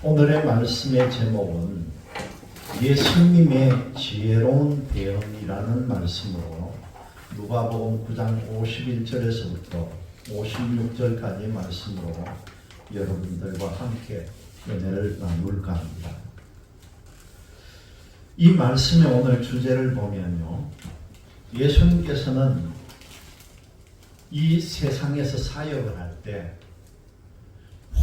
오늘의 말씀의 제목은 예수님의 지혜로운 대응이라는 말씀으로 누가복음 9장 51절에서부터 56절까지의 말씀으로 여러분들과 함께 은혜를 나눌까 합니다. 이 말씀의 오늘 주제를 보면요, 예수님께서는 이 세상에서 사역을 할 때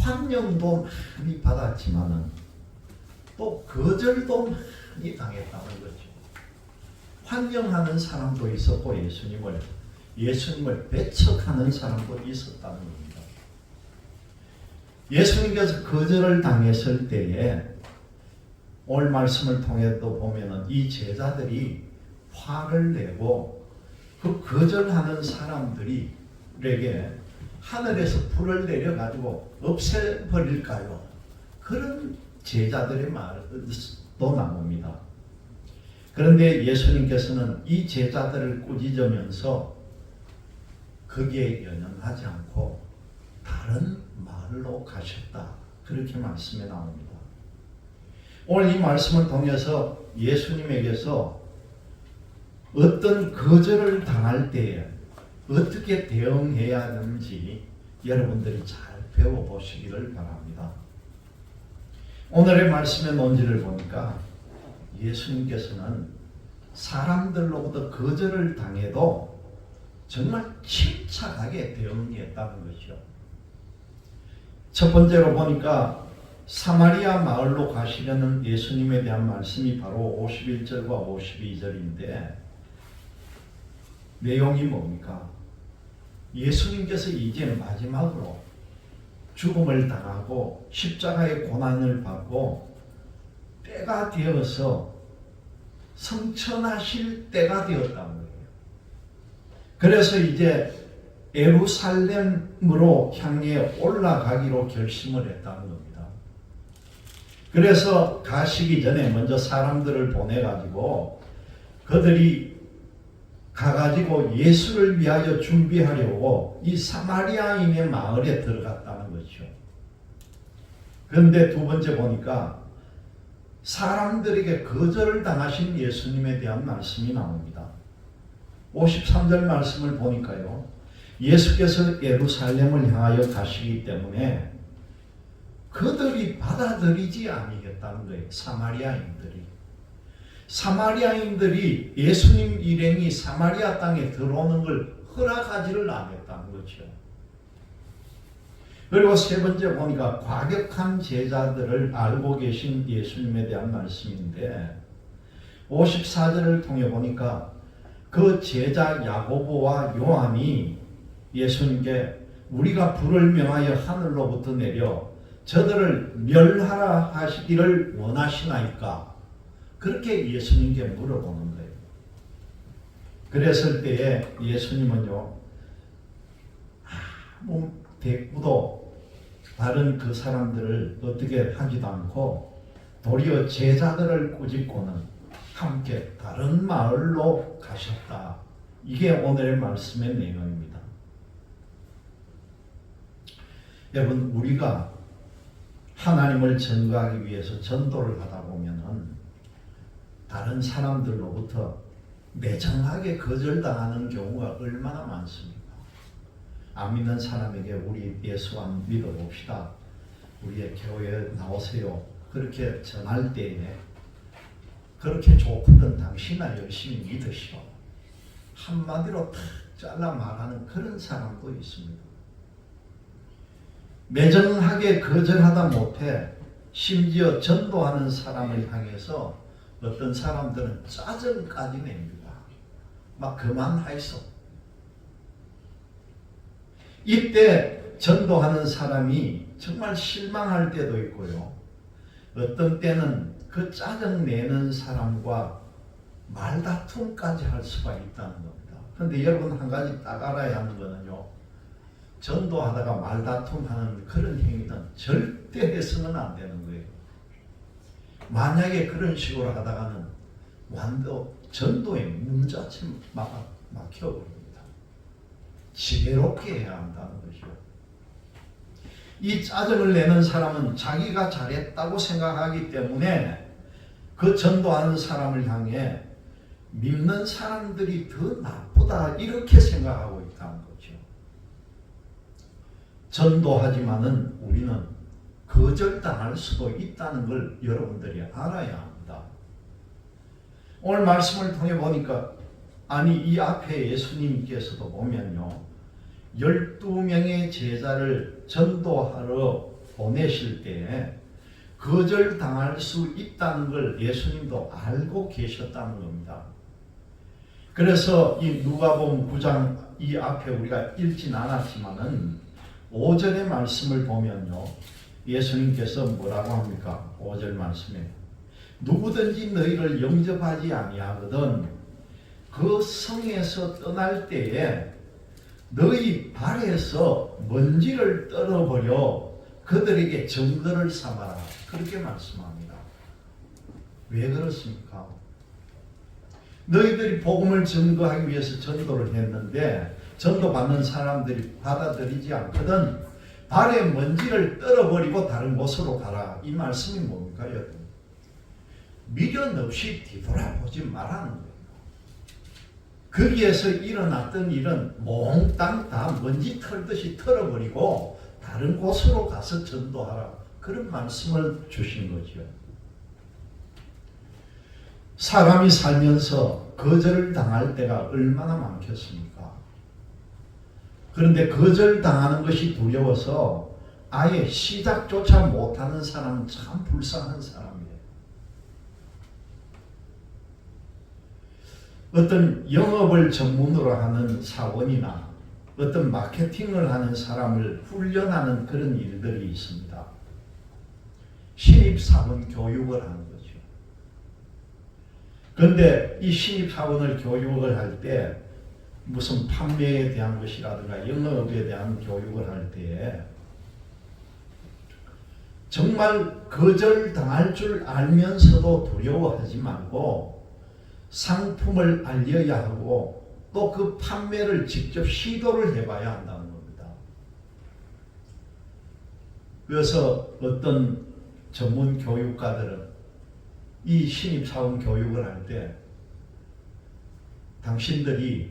환영도 많이 받았지만은 또 거절도 많이 당했다는 거죠. 환영하는 사람도 있었고 예수님을 배척하는 사람도 있었다는 겁니다. 예수님께서 거절을 당했을 때에 오늘 말씀을 통해도 보면은 이 제자들이 화를 내고 그 거절하는 사람들에게 하늘에서 불을 내려가지고 없애버릴까요? 그런 제자들의 말도 나옵니다. 그런데 예수님께서는 이 제자들을 꾸짖으면서 거기에 연연하지 않고 다른 마을로 가셨다. 그렇게 말씀에 나옵니다. 오늘 이 말씀을 통해서 예수님에게서 어떤 거절을 당할 때에 어떻게 대응해야 하는지 여러분들이 잘 배워보시기를 바랍니다. 오늘의 말씀의 논지를 보니까 예수님께서는 사람들로부터 거절을 당해도 정말 침착하게 대응했다는 것이죠. 첫 번째로 보니까 사마리아 마을로 가시려는 예수님에 대한 말씀이 바로 51절과 52절인데 내용이 뭡니까? 예수님께서 이제 마지막으로 죽음을 당하고 십자가의 고난을 받고 때가 되어서 성천하실 때가 되었다는 거예요. 그래서 이제 예루살렘으로 향해 올라가기로 결심을 했다는 겁니다. 그래서 가시기 전에 먼저 사람들을 보내가지고 그들이 가가지고 예수를 위하여 준비하려고 이 사마리아인의 마을에 들어갔다는 거죠. 그런데 두 번째 보니까 사람들에게 거절을 당하신 예수님에 대한 말씀이 나옵니다. 53절 말씀을 보니까요, 예수께서 예루살렘을 향하여 가시기 때문에 그들이 받아들이지 아니겠다는 거예요. 사마리아인들이 예수님 일행이 사마리아 땅에 들어오는 걸 허락하지를 않았다는 거죠. 그리고 세 번째 보니까 과격한 제자들을 알고 계신 예수님에 대한 말씀인데 54절을 통해 보니까 그 제자 야고보와 요한이 예수님께 우리가 불을 명하여 하늘로부터 내려 저들을 멸하라 하시기를 원하시나이까? 그렇게 예수님께 물어보는 거예요. 그랬을 때에 예수님은요, 아무 대꾸도 다른 그 사람들을 어떻게 하지도 않고 도리어 제자들을 꾸짖고는 함께 다른 마을로 가셨다. 이게 오늘의 말씀의 내용입니다. 여러분, 우리가 하나님을 전가하기 위해서 전도를 하다 보면은 다른 사람들로부터 매정하게 거절당하는 경우가 얼마나 많습니까? 안 믿는 사람에게 우리 예수 안 믿어봅시다. 우리의 교회에 나오세요. 그렇게 전할 때에 그렇게 좋거든 당신아 열심히 믿으시오. 한마디로 탁 잘라 말하는 그런 사람도 있습니다. 매정하게 거절하다 못해 심지어 전도하는 사람을 향해서 어떤 사람들은 짜증까지 냅니다. 막 그만하이소. 이때 전도하는 사람이 정말 실망할 때도 있고요. 어떤 때는 그 짜증 내는 사람과 말다툼까지 할 수가 있다는 겁니다. 그런데 여러분 한 가지 딱 알아야 하는 거는요, 전도하다가 말다툼하는 그런 행위는 절대 해서는 안 되는 거예요. 만약에 그런 식으로 하다가는 완전 전도의 문 자체 막혀버립니다. 지혜롭게 해야 한다는 것이요. 이 짜증을 내는 사람은 자기가 잘했다고 생각하기 때문에 그 전도하는 사람을 향해 믿는 사람들이 더 나쁘다 이렇게 생각하고 있다는 거죠. 전도하지만은 우리는 거절당할 수도 있다는 걸 여러분들이 알아야 합니다. 오늘 말씀을 통해 보니까 아니 이 앞에 예수님께서도 보면요 12명의 제자를 전도하러 보내실 때에 거절당할 수 있다는 걸 예수님도 알고 계셨다는 겁니다. 그래서 이 누가복음 9장 이 앞에 우리가 읽진 않았지만은 5절의 말씀을 보면요 예수님께서 뭐라고 합니까? 5절 말씀에 누구든지 너희를 영접하지 아니하거든 그 성에서 떠날 때에 너희 발에서 먼지를 떨어버려 그들에게 증거를 삼아라. 그렇게 말씀합니다. 왜 그렇습니까? 너희들이 복음을 증거하기 위해서 전도를 했는데 전도받는 사람들이 받아들이지 않거든 발에 먼지를 떨어버리고 다른 곳으로 가라. 이 말씀이 뭡니까 여러분? 미련 없이 뒤돌아보지 말라는 거예요. 거기에서 일어났던 일은 몽땅 다 먼지 털듯이 털어버리고 다른 곳으로 가서 전도하라. 그런 말씀을 주신 거죠. 사람이 살면서 거절을 당할 때가 얼마나 많겠습니까? 그런데 거절당하는 것이 두려워서 아예 시작조차 못하는 사람은 참 불쌍한 사람이에요. 어떤 영업을 전문으로 하는 사원이나 어떤 마케팅을 하는 사람을 훈련하는 그런 일들이 있습니다. 신입사원 교육을 하는 거죠. 그런데 이 신입사원을 교육을 할 때 무슨 판매에 대한 것이라든가 영업에 대한 교육을 할 때에 정말 거절당할 줄 알면서도 두려워하지 말고 상품을 알려야 하고 또 그 판매를 직접 시도를 해봐야 한다는 겁니다. 그래서 어떤 전문 교육가들은 이 신입사원 교육을 할 때 당신들이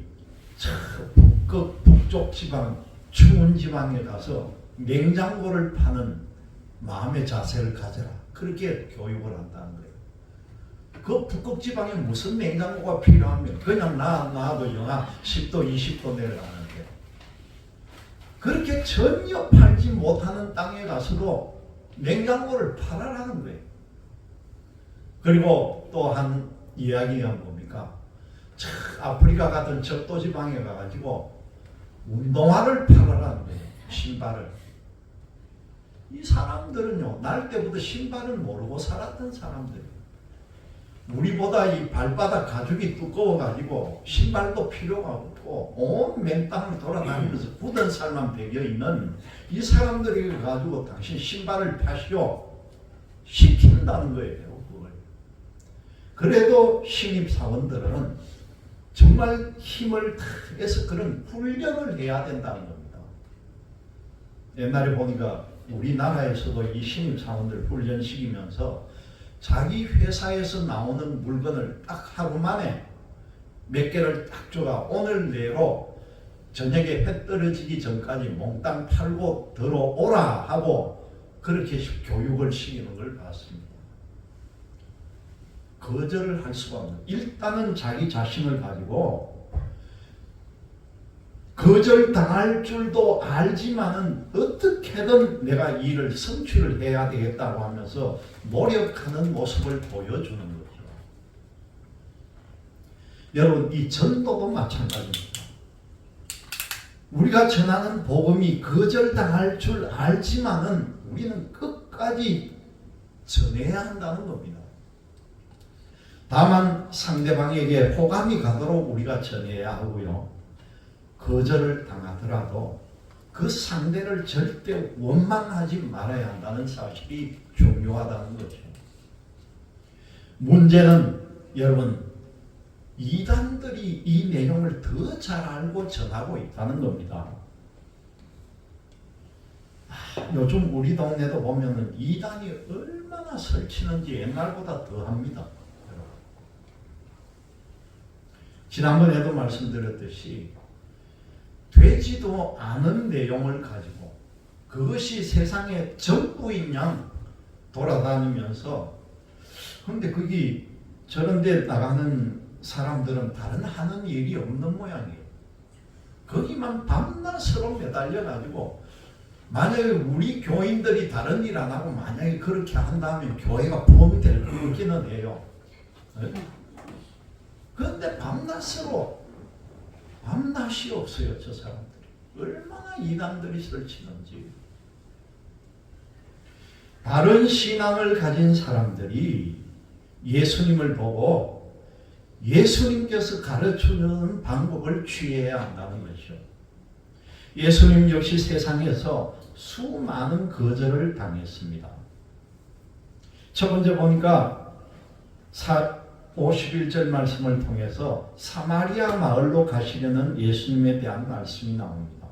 북쪽 지방 추운 지방에 가서 냉장고를 파는 마음의 자세를 가져라. 그렇게 교육을 한다는 거예요. 그 북극 지방에 무슨 냉장고가 필요하면 그냥 놔도 영하 10도 20도 내려가는데 그렇게 전혀 팔지 못하는 땅에 가서도 냉장고를 팔아라는 거예요. 그리고 또 한 이야기가 뭡니까? 아프리카 같은 적도 지방에 가가지고 운동화를 팔아라는 거예요. 신발을. 이 사람들은요 날 때부터 신발을 모르고 살았던 사람들이에요. 우리보다 이 발바닥 가죽이 두꺼워가지고 신발도 필요가 없고 온 맨땅을 돌아다니면서 굳은 살만 배겨있는 이 사람들이 가지고 당신 신발을 파시오 시킨다는 거예요. 그걸. 그래도 신입사원들은 정말 힘을 다해서 그런 훈련을 해야 된다는 겁니다. 옛날에 보니까 우리나라에서도 이 신입사원들 훈련시키면서 자기 회사에서 나오는 물건을 딱 하루 만에 몇 개를 딱 줘가 오늘 내로 저녁에 해 떨어지기 전까지 몽땅 팔고 들어오라 하고 그렇게 교육을 시키는 걸 봤습니다. 거절을 할 수가 없는. 일단은 자기 자신을 가지고 거절당할 줄도 알지만은 어떻게든 내가 이 일을 성취를 해야 되겠다고 하면서 노력하는 모습을 보여주는 거죠. 여러분 이 전도도 마찬가지입니다. 우리가 전하는 복음이 거절당할 줄 알지만은 우리는 끝까지 전해야 한다는 겁니다. 다만 상대방에게 호감이 가도록 우리가 전해야 하고요. 거절을 당하더라도 그 상대를 절대 원망하지 말아야 한다는 사실이 중요하다는 거죠. 문제는 여러분 이단들이 이 내용을 더 잘 알고 전하고 있다는 겁니다. 요즘 우리 동네도 보면은 이단이 얼마나 설치는지 옛날보다 더 합니다. 지난번에도 말씀드렸듯이 되지도 않은 내용을 가지고 그것이 세상에 전부인 양 돌아다니면서, 근데 거기 저런 데 나가는 사람들은 다른 하는 일이 없는 모양이에요. 거기만 밤낮으로 매달려 가지고, 만약에 우리 교인들이 다른 일 안 하고 만약에 그렇게 한다면 교회가 포함될 거기는 해요. 그런데 밤낮이 없어요. 저 사람들이 얼마나 이단들이 설치는지. 다른 신앙을 가진 사람들이 예수님을 보고 예수님께서 가르쳐주는 방법을 취해야 한다는 것이죠. 예수님 역시 세상에서 수많은 거절을 당했습니다. 첫 번째 보니까 51절 말씀을 통해서 사마리아 마을로 가시려는 예수님에 대한 말씀이 나옵니다.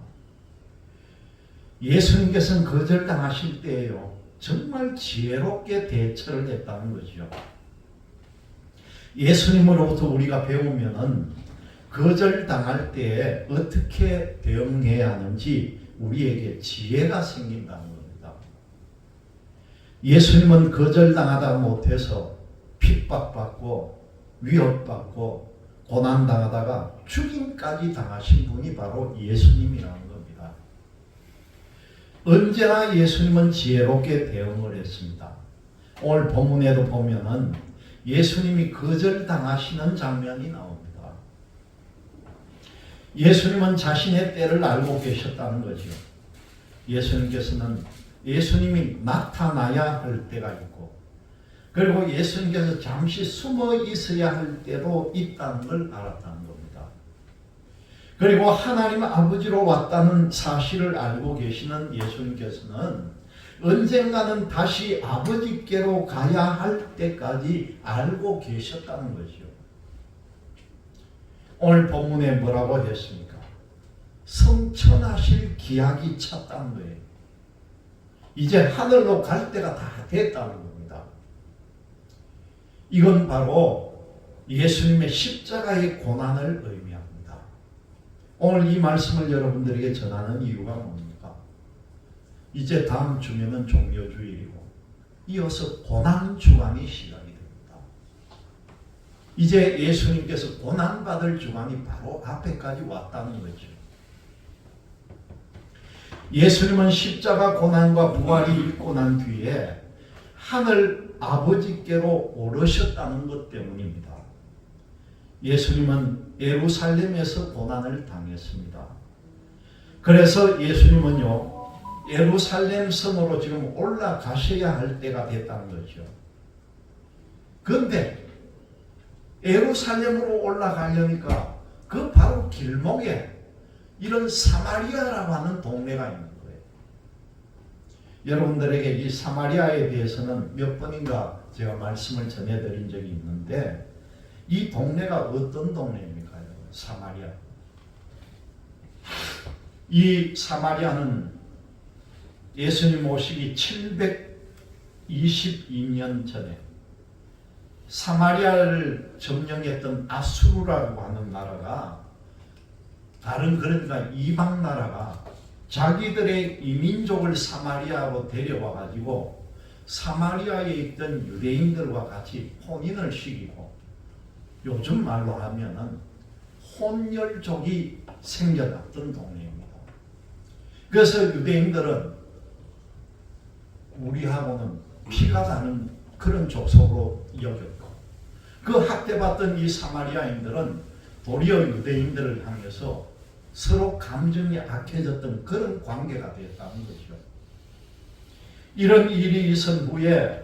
예수님께서는 거절당하실 때에요, 정말 지혜롭게 대처를 했다는 거죠. 예수님으로부터 우리가 배우면은 거절당할 때에 어떻게 대응해야 하는지 우리에게 지혜가 생긴다는 겁니다. 예수님은 거절당하다 못해서 핍박받고 위협받고 고난당하다가 죽임까지 당하신 분이 바로 예수님이라는 겁니다. 언제나 예수님은 지혜롭게 대응을 했습니다. 오늘 본문에도 보면은 예수님이 거절당하시는 장면이 나옵니다. 예수님은 자신의 때를 알고 계셨다는 거죠. 예수님이 나타나야 할 때가 있고, 그리고 예수님께서 잠시 숨어 있어야 할 때도 있다는 걸 알았다는 겁니다. 그리고 하나님 아버지로 왔다는 사실을 알고 계시는 예수님께서는 언젠가는 다시 아버지께로 가야 할 때까지 알고 계셨다는 거죠. 오늘 본문에 뭐라고 했습니까? 성천하실 기약이 찼다는 거예요. 이제 하늘로 갈 때가 다 됐다는 겁니다. 이건 바로 예수님의 십자가의 고난을 의미합니다. 오늘 이 말씀을 여러분들에게 전하는 이유가 뭡니까? 이제 다음 주면은 종려주일이고 이어서 고난주간이 시작이 됩니다. 이제 예수님께서 고난받을 주간이 바로 앞에까지 왔다는 거죠. 예수님은 십자가 고난과 부활이 있고 난 뒤에 하늘 아버지께로 오르셨다는 것 때문입니다. 예수님은 예루살렘에서 고난을 당했습니다. 그래서 예수님은요, 예루살렘 성으로 지금 올라가셔야 할 때가 됐다는 거죠. 그런데 예루살렘으로 올라가려니까 그 바로 길목에 이런 사마리아라고 하는 동네가 있는 거예요. 여러분들에게 이 사마리아에 대해서는 몇 번인가 제가 말씀을 전해드린 적이 있는데, 이 동네가 어떤 동네입니까? 사마리아. 이 사마리아는 예수님 오시기 722년 전에 사마리아를 점령했던 아수르라고 하는 나라가, 다른 그러니까 이방 나라가 자기들의 이민족을 사마리아로 데려와 가지고 사마리아에 있던 유대인들과 같이 혼인을 시키고, 요즘 말로 하면은 혼혈족이 생겨났던 동네입니다. 그래서 유대인들은 우리하고는 피가 나는 그런 족속으로 여겼고, 그 학대받던 이 사마리아인들은 도리어 유대인들을 향해서 서로 감정이 악해졌던 그런 관계가 되었다는 거죠. 이런 일이 있은 후에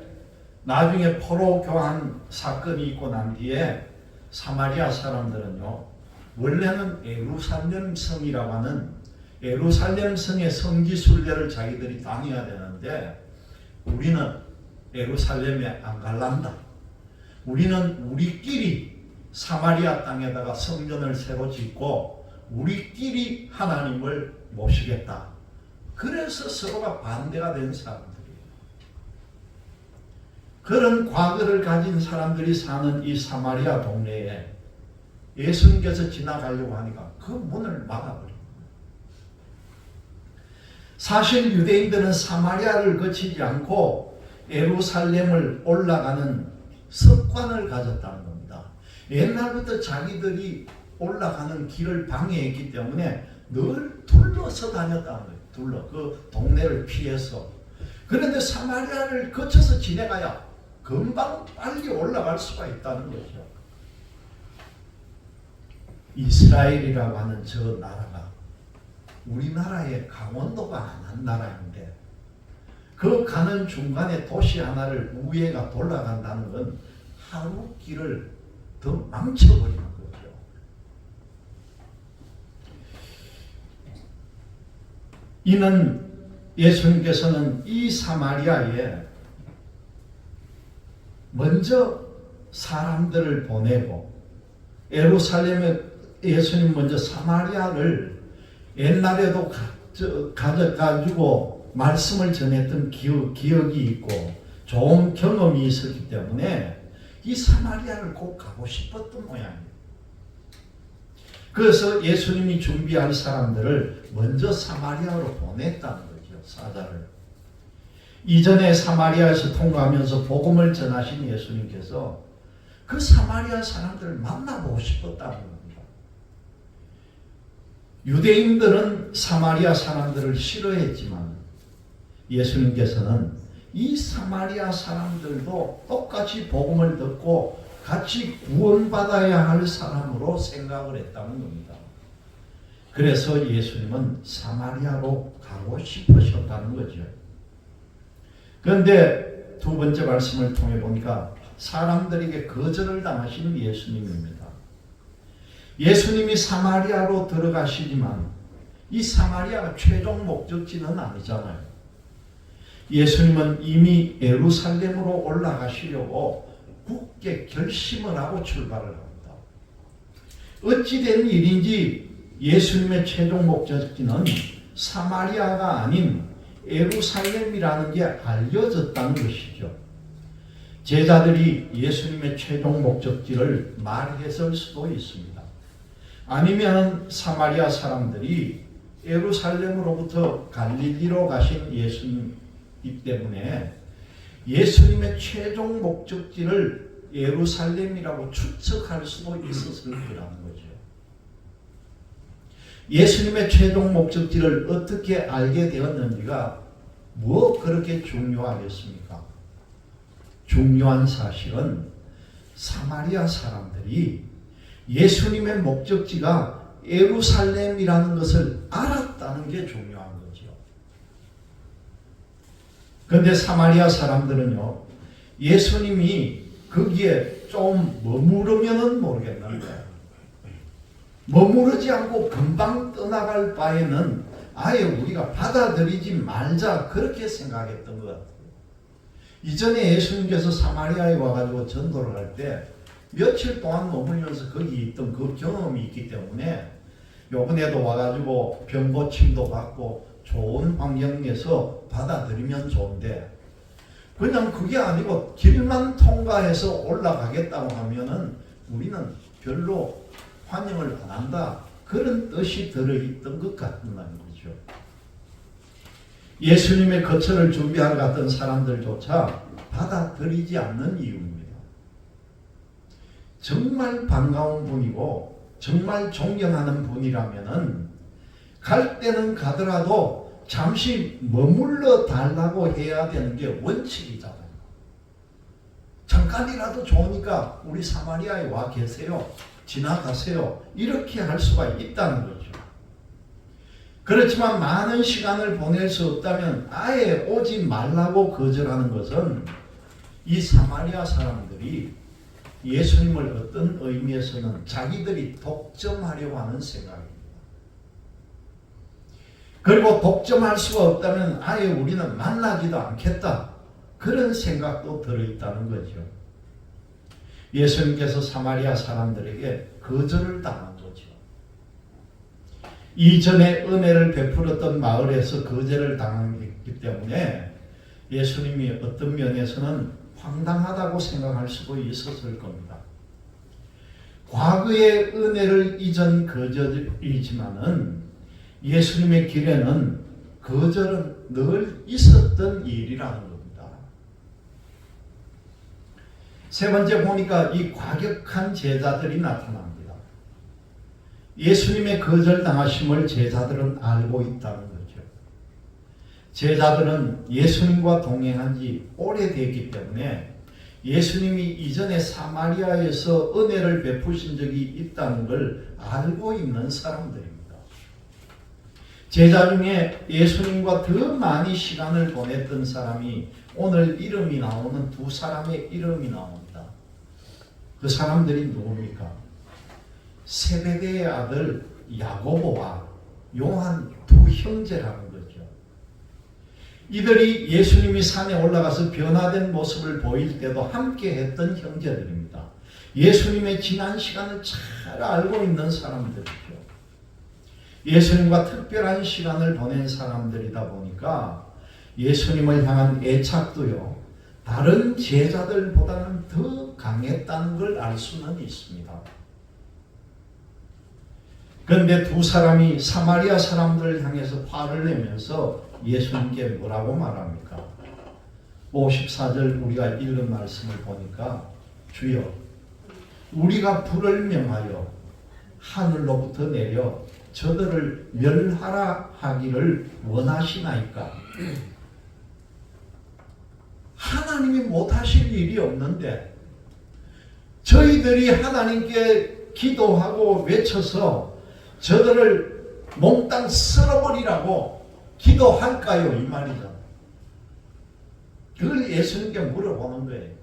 나중에 포로 교환 사건이 있고 난 뒤에 사마리아 사람들은요, 원래는 예루살렘 성이라고 하는 예루살렘 성의 성지 순례를 자기들이 다녀야 되는데, 우리는 예루살렘에 안 갈란다. 우리는 우리끼리 사마리아 땅에다가 성전을 새로 짓고 우리끼리 하나님을 모시겠다. 그래서 서로가 반대가 된 사람들이에요. 그런 과거를 가진 사람들이 사는 이 사마리아 동네에 예수님께서 지나가려고 하니까 그 문을 막아버립니다. 사실 유대인들은 사마리아를 거치지 않고 예루살렘을 올라가는 습관을 가졌다는 겁니다. 옛날부터 자기들이 올라가는 길을 방해했기 때문에 늘 둘러서 다녔다는 거예요. 그 동네를 피해서. 그런데 사마리아를 거쳐서 지나가야 금방 빨리 올라갈 수가 있다는 거죠. 이스라엘이라고 하는 저 나라가 우리나라의 강원도가 안 한 나라인데 그 가는 중간에 도시 하나를 우회가 돌아간다는 건 하루 길을 더 망쳐버리는 거죠. 이는 예수님께서는 이 사마리아에 먼저 사람들을 보내고 예루살렘에 예수님 먼저 사마리아를 옛날에도 가져가지고 말씀을 전했던 기억이 있고 좋은 경험이 있었기 때문에 이 사마리아를 꼭 가고 싶었던 모양이에요. 그래서 예수님이 준비할 사람들을 먼저 사마리아로 보냈다는 거죠. 사자를. 이전에 사마리아에서 통과하면서 복음을 전하신 예수님께서 그 사마리아 사람들을 만나보고 싶었다는 겁니다. 유대인들은 사마리아 사람들을 싫어했지만 예수님께서는 이 사마리아 사람들도 똑같이 복음을 듣고 같이 구원받아야 할 사람으로 생각을 했다는 겁니다. 그래서 예수님은 사마리아로 가고 싶으셨다는 거죠. 그런데 두 번째 말씀을 통해 보니까 사람들에게 거절을 당하시는 예수님입니다. 예수님이 사마리아로 들어가시지만 이 사마리아가 최종 목적지는 아니잖아요. 예수님은 이미 예루살렘으로 올라가시려고 굳게 결심을 하고 출발을 합니다. 어찌된 일인지 예수님의 최종 목적지는 사마리아가 아닌 예루살렘이라는 게 알려졌다는 것이죠. 제자들이 예수님의 최종 목적지를 말했을 수도 있습니다. 아니면 사마리아 사람들이 예루살렘으로부터 갈릴리로 가신 예수님이기 때문에 예수님의 최종 목적지를 예루살렘이라고 추측할 수도 있었을 거라는 거죠. 예수님의 최종 목적지를 어떻게 알게 되었는지가 뭐 그렇게 중요하겠습니까? 중요한 사실은 사마리아 사람들이 예수님의 목적지가 예루살렘이라는 것을 알았다는 게 중요한 거죠. 그런데 사마리아 사람들은요, 예수님이 거기에 좀 머무르면은 모르겠는데 머무르지 않고 금방 떠나갈 바에는 아예 우리가 받아들이지 말자 그렇게 생각했던 것 같아요. 이전에 예수님께서 사마리아에 와가지고 전도를 할 때 며칠 동안 머물면서 거기 있던 그 경험이 있기 때문에 요번에도 와가지고 병고침도 받고 좋은 환경에서 받아들이면 좋은데 그냥 그게 아니고 길만 통과해서 올라가겠다고 하면은 우리는 별로 환영을 안 한다. 그런 뜻이 들어있던 것 같은 말이죠. 예수님의 거처를 준비하러 갔던 사람들조차 받아들이지 않는 이유입니다. 정말 반가운 분이고 정말 존경하는 분이라면은 갈 때는 가더라도 잠시 머물러 달라고 해야 되는 게 원칙이잖아요. 잠깐이라도 좋으니까 우리 사마리아에 와 계세요. 지나가세요. 이렇게 할 수가 있다는 거죠. 그렇지만 많은 시간을 보낼 수 없다면 아예 오지 말라고 거절하는 것은 이 사마리아 사람들이 예수님을 어떤 의미에서는 자기들이 독점하려고 하는 생각입니다. 그리고 독점할 수가 없다면 아예 우리는 만나지도 않겠다. 그런 생각도 들어있다는 거죠. 예수님께서 사마리아 사람들에게 거절을 당한 거죠. 이전에 은혜를 베풀었던 마을에서 거절을 당했기 때문에 예수님이 어떤 면에서는 황당하다고 생각할 수도 있었을 겁니다. 과거의 은혜를 잊은 거절이지만은 예수님의 길에는 거절은 늘 있었던 일이라는 겁니다. 세 번째 보니까 이 과격한 제자들이 나타납니다. 예수님의 거절당하심을 제자들은 알고 있다는 거죠. 제자들은 예수님과 동행한 지 오래됐기 때문에 예수님이 이전에 사마리아에서 은혜를 베푸신 적이 있다는 걸 알고 있는 사람들입니다. 제자 중에 예수님과 더 많이 시간을 보냈던 사람이 오늘 이름이 나오는 두 사람의 이름이 나옵니다. 그 사람들이 누굽니까? 세베대의 아들 야고보와 요한 두 형제라는 거죠. 이들이 예수님이 산에 올라가서 변화된 모습을 보일 때도 함께 했던 형제들입니다. 예수님의 지난 시간을 잘 알고 있는 사람들이죠. 예수님과 특별한 시간을 보낸 사람들이다 보니까 예수님을 향한 애착도요, 다른 제자들보다는 더 강했다는 걸 알 수는 있습니다. 그런데 두 사람이 사마리아 사람들을 향해서 화를 내면서 예수님께 뭐라고 말합니까? 54절 우리가 읽은 말씀을 보니까 주여 우리가 불을 명하여 하늘로부터 내려 저들을 멸하라 하기를 원하시나이까? 하나님이 못하실 일이 없는데 저희들이 하나님께 기도하고 외쳐서 저들을 몽땅 쓸어버리라고 기도할까요? 이 말이죠. 그걸 예수님께 물어보는 거예요.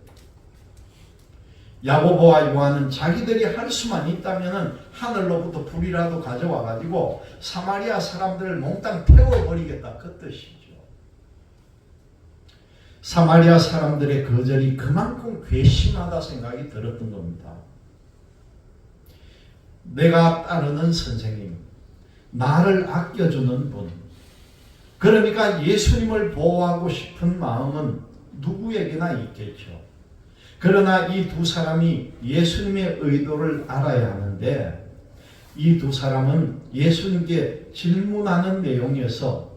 야고보와 요한은 자기들이 할 수만 있다면 하늘로부터 불이라도 가져와 가지고 사마리아 사람들을 몽땅 태워버리겠다 그 뜻이죠. 사마리아 사람들의 거절이 그만큼 괘씸하다 생각이 들었던 겁니다. 내가 따르는 선생님, 나를 아껴주는 분, 그러니까 예수님을 보호하고 싶은 마음은 누구에게나 있겠죠. 그러나 이 두 사람이 예수님의 의도를 알아야 하는데 이 두 사람은 예수님께 질문하는 내용에서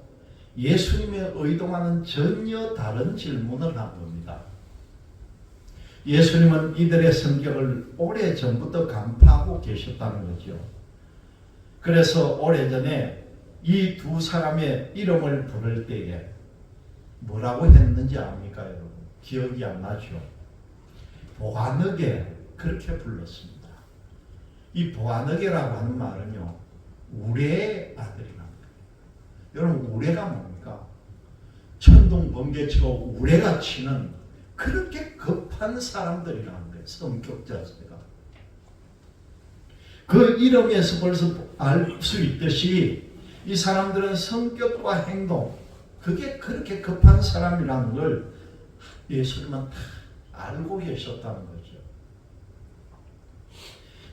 예수님의 의도와는 전혀 다른 질문을 한 겁니다. 예수님은 이들의 성격을 오래전부터 간파하고 계셨다는 거죠. 그래서 오래전에 이 두 사람의 이름을 부를 때에 뭐라고 했는지 압니까, 여러분? 기억이 안 나죠? 보아너게 그렇게 불렀습니다. 이 보아너게라고 하는 말은요, 우레의 아들이란 거예요. 여러분, 우레가 뭡니까? 천둥 번개치고 우레가 치는 그렇게 급한 사람들이라는 거예요. 성격 자체가. 그 이름에서 벌써 알 수 있듯이 이 사람들은 성격과 행동, 그게 그렇게 급한 사람이라는 걸 예수님은 다 알고 계셨다는 거죠.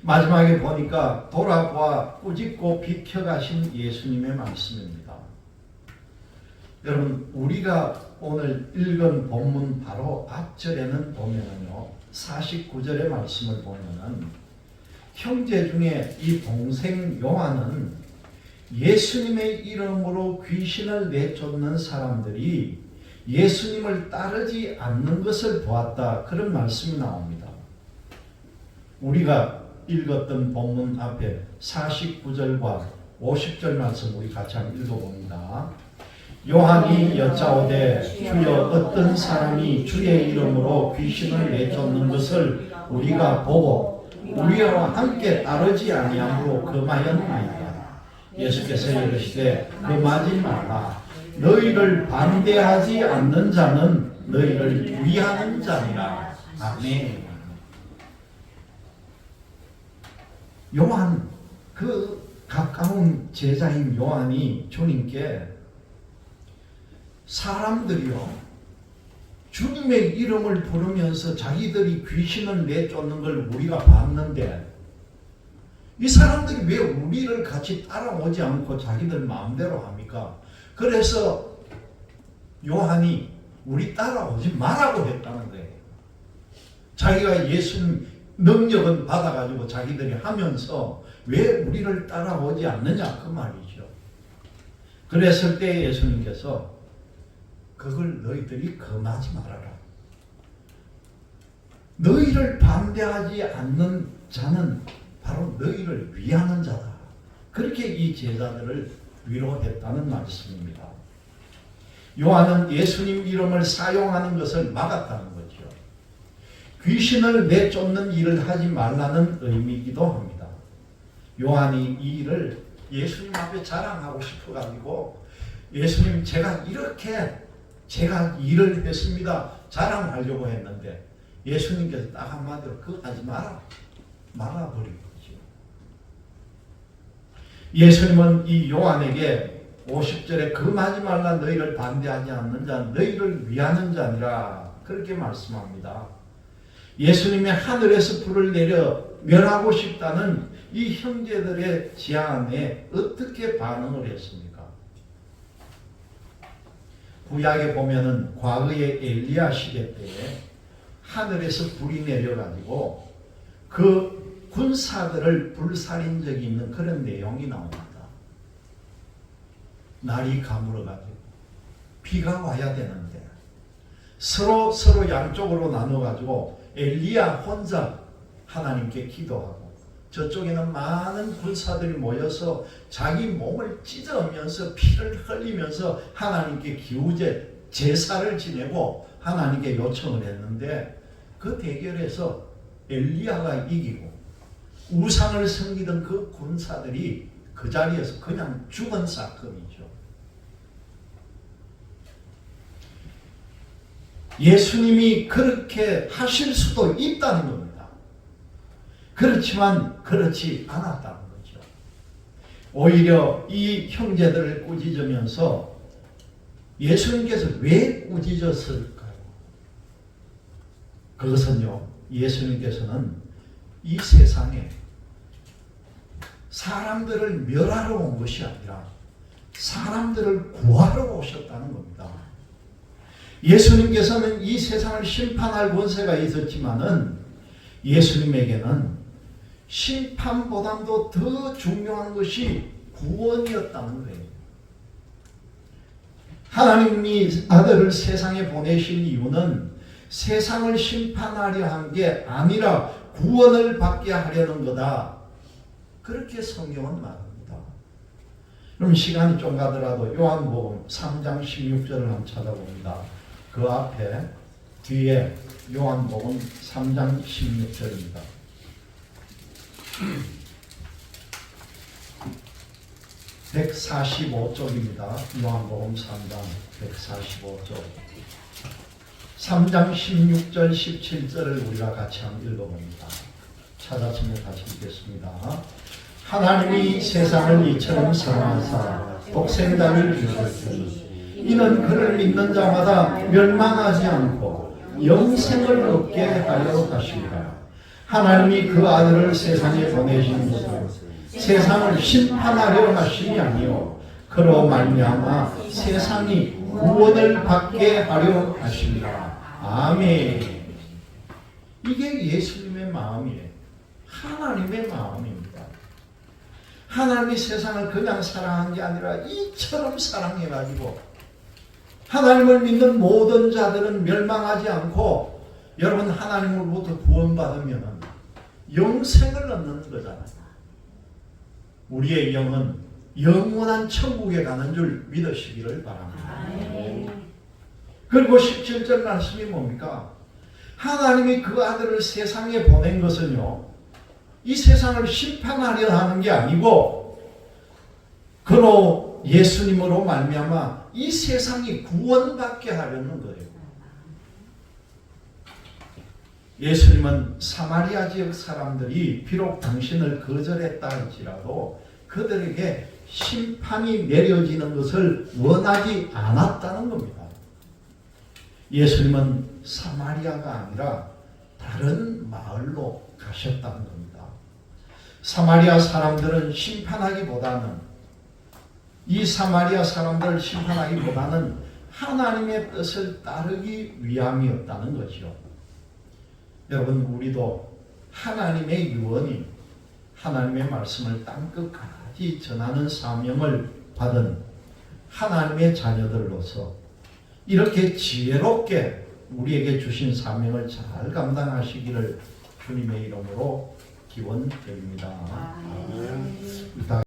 마지막에 보니까 돌아보아 꾸짖고 비켜가신 예수님의 말씀입니다. 여러분, 우리가 오늘 읽은 본문 바로 앞절에는 보면은요, 49절의 말씀을 보면은 형제 중에 이 동생 요한은 예수님의 이름으로 귀신을 내쫓는 사람들이 예수님을 따르지 않는 것을 보았다. 그런 말씀이 나옵니다. 우리가 읽었던 본문 앞에 49절과 50절 말씀 우리 같이 한번 읽어봅니다. 요한이 여짜오되 주여 어떤 사람이 주의 이름으로 귀신을 내쫓는 것을 우리가 보고 우리와 함께 따르지 아니함으로 금하였나이다. 예수께서 이르시되 금하지 말라. 너희를 반대하지 않는 자는 너희를 위하는 자니라. 아멘. 요한, 그 가까운 제자인 요한이 주님께 사람들이요, 주님의 이름을 부르면서 자기들이 귀신을 내쫓는 걸 우리가 봤는데 이 사람들이 왜 우리를 같이 따라오지 않고 자기들 마음대로 합니까? 그래서 요한이 우리 따라오지 말라고 했다는 거예요. 자기가 예수님 능력은 받아가지고 자기들이 하면서 왜 우리를 따라오지 않느냐 그 말이죠. 그랬을 때 예수님께서 그걸 너희들이 금하지 말아라. 너희를 반대하지 않는 자는 바로 너희를 위하는 자다. 그렇게 이 제자들을 위로했다는 말씀입니다. 요한은 예수님 이름을 사용하는 것을 막았다는 거죠. 귀신을 내쫓는 일을 하지 말라는 의미이기도 합니다. 요한이 이 일을 예수님 앞에 자랑하고 싶어가지고 예수님 제가 일을 했습니다. 자랑하려고 했는데 예수님께서 딱 한마디로 그거 하지 마라. 막아버린 거죠. 예수님은 이 요한에게 50절에 금하지 말라 너희를 반대하지 않는 자 너희를 위하는 자니라 그렇게 말씀합니다. 예수님의 하늘에서 불을 내려 멸하고 싶다는 이 형제들의 제안에 어떻게 반응을 했습니까? 구약에 보면은 과거의 엘리야 시대 때에 하늘에서 불이 내려가지고 그 군사들을 불살인 적이 있는 그런 내용이 나옵니다. 날이 가물어가지고 비가 와야 되는데 서로 양쪽으로 나눠가지고 엘리야 혼자 하나님께 기도하고 저쪽에는 많은 군사들이 모여서 자기 몸을 찢으면서 피를 흘리면서 하나님께 기우제 제사를 지내고 하나님께 요청을 했는데 그 대결에서 엘리야가 이기고 우상을 섬기던 그 군사들이 그 자리에서 그냥 죽은 사건이죠. 예수님이 그렇게 하실 수도 있다는 겁니다. 그렇지만 그렇지 않았다는 거죠. 오히려 이 형제들을 꾸짖으면서 예수님께서 왜 꾸짖었을까요? 그것은요, 예수님께서는 이 세상에 사람들을 멸하러 온 것이 아니라 사람들을 구하러 오셨다는 겁니다. 예수님께서는 이 세상을 심판할 권세가 있었지만은 예수님에게는 심판보다도 더 중요한 것이 구원이었다는 거예요. 하나님이 아들을 세상에 보내신 이유는 세상을 심판하려 한 게 아니라 구원을 받게 하려는 거다. 그렇게 성경은 말합니다. 그럼 시간이 좀 가더라도 요한복음 3장 16절을 한번 찾아봅니다. 그 앞에 뒤에 요한복음 3장 16절입니다. 145쪽입니다. 요한복음 3장 145쪽 3장 16절 17절을 우리가 같이 한번 읽어봅니다. 찾았으면 다시 읽겠습니다. 하나님이 세상을 이처럼 사랑하사 독생자를 주셨으니 이는 그를 믿는 자마다 멸망하지 않고 영생을 얻게 하려 하십니다. 하나님이 그 아들을 세상에 보내신 것은 세상을 심판하려 하심이 아니요 그로 말미암아 세상이 구원을 받게 하려 하십니다. 아멘. 이게 예수님의 마음이에요. 하나님의 마음입니다. 하나님이 세상을 그냥 사랑한 게 아니라 이처럼 사랑해가지고 하나님을 믿는 모든 자들은 멸망하지 않고 여러분 하나님으로부터 구원받으면 영생을 얻는 거잖아요. 우리의 영은 영원한 천국에 가는 줄 믿으시기를 바랍니다. 그리고 17절 말씀이 뭡니까? 하나님이 그 아들을 세상에 보낸 것은요 이 세상을 심판하려 하는 게 아니고 그로 예수님으로 말미암아 이 세상이 구원받게 하려는 거예요. 예수님은 사마리아 지역 사람들이 비록 당신을 거절했다 할지라도 그들에게 심판이 내려지는 것을 원하지 않았다는 겁니다. 예수님은 사마리아가 아니라 다른 마을로 가셨다는 겁니다. 사마리아 사람들은 심판하기보다는 이 사마리아 사람들을 심판하기보다는 하나님의 뜻을 따르기 위함이었다는 것이요. 여러분, 우리도 하나님의 유언이 하나님의 말씀을 땅끝까지 전하는 사명을 받은 하나님의 자녀들로서 이렇게 지혜롭게 우리에게 주신 사명을 잘 감당하시기를 주님의 이름으로 기원드립니다. 아멘. 다